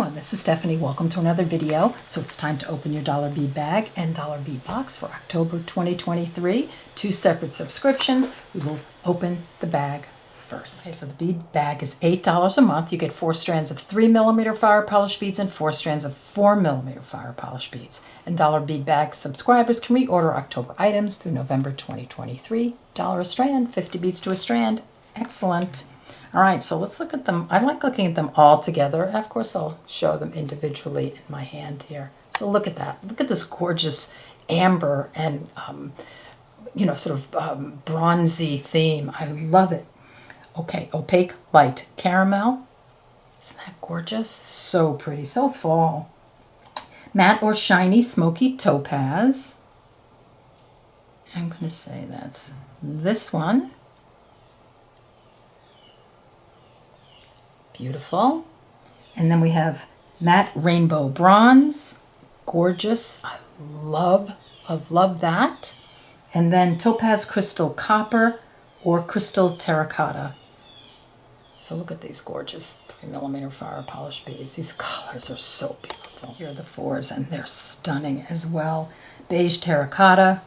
everyone, this is Stephanie. Welcome to another video. So it's time to open your Dollar Bead bag and Dollar Bead box for October 2023. Two separate subscriptions. We will open the bag first. Okay, so the bead bag is $8 a month. You get 4 strands of 3mm fire polish beads and 4 strands of 4mm fire polish beads. And Dollar Bead bag subscribers can reorder October items through November 2023. $1 a strand, 50 beads to a strand. Excellent. All right, so let's look at them. I like looking at them all together. Of course, I'll show them individually in my hand here. So look at that. Look at this gorgeous amber and, sort of bronzy theme. I love it. Okay, opaque light caramel. Isn't that gorgeous? So pretty, so fall. Matte or shiny smoky topaz. I'm going to say that's this one. Beautiful. And then we have matte rainbow bronze. Gorgeous. I love that. And then topaz crystal copper or crystal terracotta. So look at these gorgeous 3mm fire polish beads. These colors are so beautiful. Here are the 4s and they're stunning as well. Beige terracotta.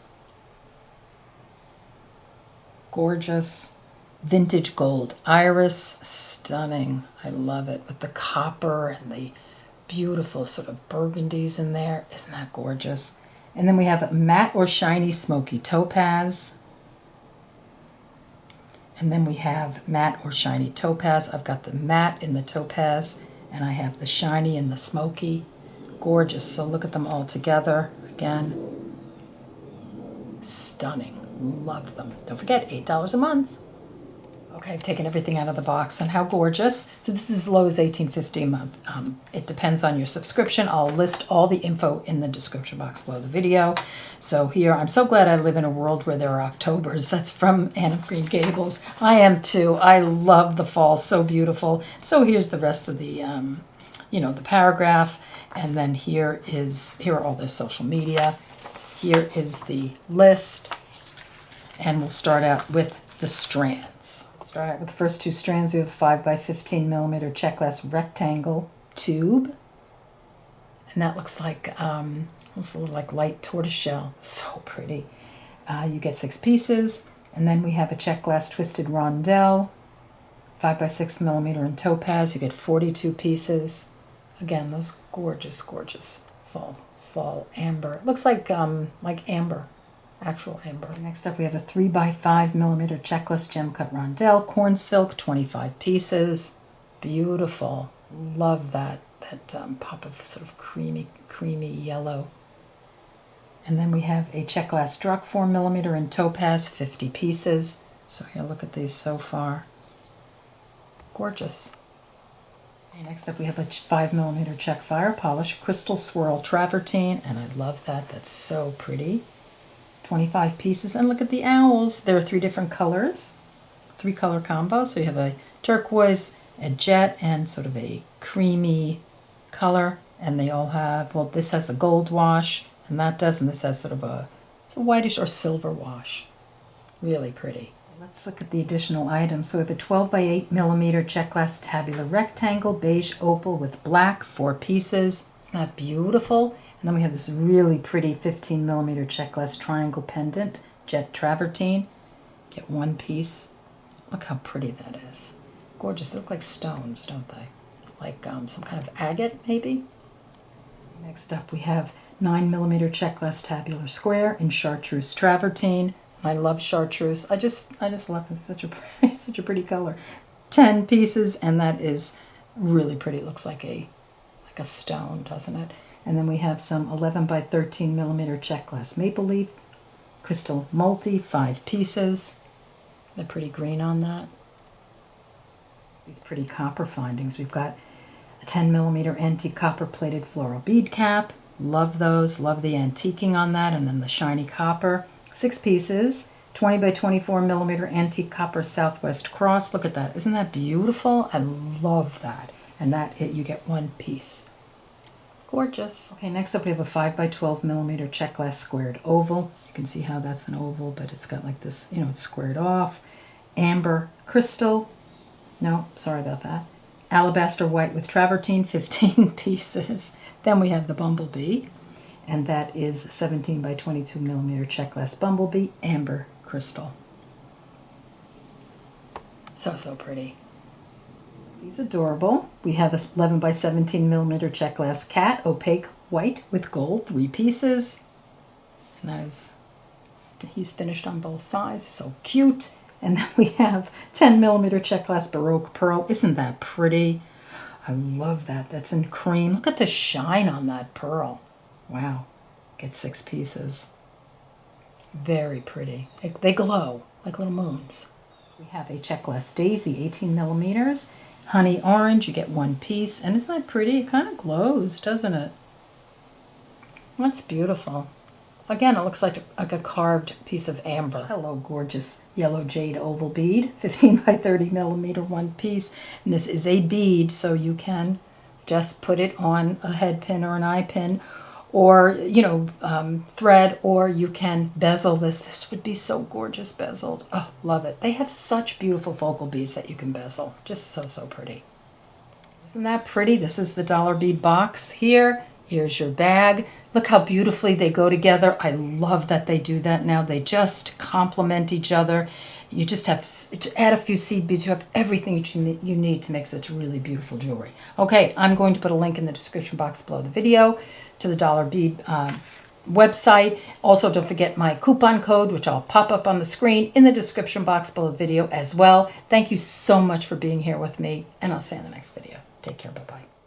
Gorgeous. Vintage gold iris, stunning. I love it with the copper and the beautiful sort of burgundies in there. Isn't that gorgeous? And then we have matte or shiny smoky topaz. And then we have matte or shiny topaz. I've got the matte in the topaz and I have the shiny in the smoky. Gorgeous. So look at them all together. Again, stunning. Love them. Don't forget, $8 a month. Okay, I've taken everything out of the box, and how gorgeous. So this is as low as $18.50 a month. It depends on your subscription. I'll list all the info in the description box below the video. So here, I'm so glad I live in a world where there are Octobers. That's from Anne of Green Gables. I am too. I love the fall, so beautiful. So here's the rest of the, the paragraph. And then here are all their social media. Here is the list. And we'll start out with the strands. Start out with the first 2 strands. We have a 5x15mm check glass rectangle tube, and that looks like looks a little like light tortoiseshell. So pretty. You get 6 pieces, and then we have a check glass twisted rondelle, 5x6mm in topaz. You get 42 pieces. Again, those gorgeous, gorgeous fall amber. It looks like amber. Actual amber. Next up we have a 3x5mm checklist gem cut rondelle, corn silk, 25 pieces. Beautiful. Love that pop of sort of creamy yellow. And then we have a check glass struck 4mm in topaz, 50 pieces. So here, look at these so far. Gorgeous. Okay, next up we have a 5mm check fire polish crystal swirl travertine, and I love that. That's so pretty. 25 pieces, and look at the owls. There are 3 different colors, 3-color combo. So you have a turquoise, a jet, and sort of a creamy color. And they all have, well, this has a gold wash, and that does, and this has sort of it's a whitish or silver wash. Really pretty. Let's look at the additional items. So we have a 12x8mm check glass tabular rectangle, beige opal with black, 4 pieces. Isn't that beautiful? And then we have this really pretty 15mm check glass triangle pendant, jet travertine. Get 1 piece. Look how pretty that is. Gorgeous. They look like stones, don't they? Like some kind of agate, maybe? Next up we have 9mm check glass tabular square in chartreuse travertine. I love chartreuse. I just love it. It's such a pretty color. 10 pieces, and that is really pretty. It looks like a stone, doesn't it? And then we have some 11x13mm check glass maple leaf, crystal multi, 5 pieces. They're pretty green on that. These pretty copper findings. We've got a 10mm antique copper plated floral bead cap. Love those. Love the antiquing on that. And then the shiny copper. 6 pieces. 20x24mm antique copper Southwest cross. Look at that. Isn't that beautiful? I love that. And you get 1 piece. Gorgeous. Okay, next up we have a 5x12mm check glass squared oval. You can see how that's an oval, but it's got like this, it's squared off. Amber crystal. No, sorry about that. alabaster white with travertine, 15 pieces. Then we have the bumblebee, and that is 17 by 22 millimeter check glass bumblebee, amber crystal. So, so pretty. He's adorable. We have a 11 by 17 millimeter check glass cat, opaque white with gold, 3 pieces. And that is, he's finished on both sides, so cute. And then we have 10 millimeter check glass Baroque pearl. Isn't that pretty? I love that. That's in cream. Look at the shine on that pearl. Wow. Get 6 pieces. Very pretty. They glow like little moons. We have a check glass daisy, 18 millimeters. Honey orange, you get 1 piece. And isn't that pretty? It kind of glows, doesn't it? That's beautiful. Again, it looks like a carved piece of amber. Hello, gorgeous yellow jade oval bead, 15 by 30 millimeter, 1 piece. And this is a bead, so you can just put it on a head pin or an eye pin, or, thread, or you can bezel this. This would be so gorgeous bezeled. Oh, love it. They have such beautiful focal beads that you can bezel. Just so, so pretty. Isn't that pretty? This is the Dollar Bead box here. Here's your bag. Look how beautifully they go together. I love that they do that now. They just complement each other. You just have to add a few seed beads. You have everything you need to make such really beautiful jewelry. Okay, I'm going to put a link in the description box below the video to the Dollar Bead website. Also, don't forget my coupon code, which I'll pop up on the screen in the description box below the video as well. Thank you so much for being here with me, and I'll see you in the next video. Take care. Bye-bye.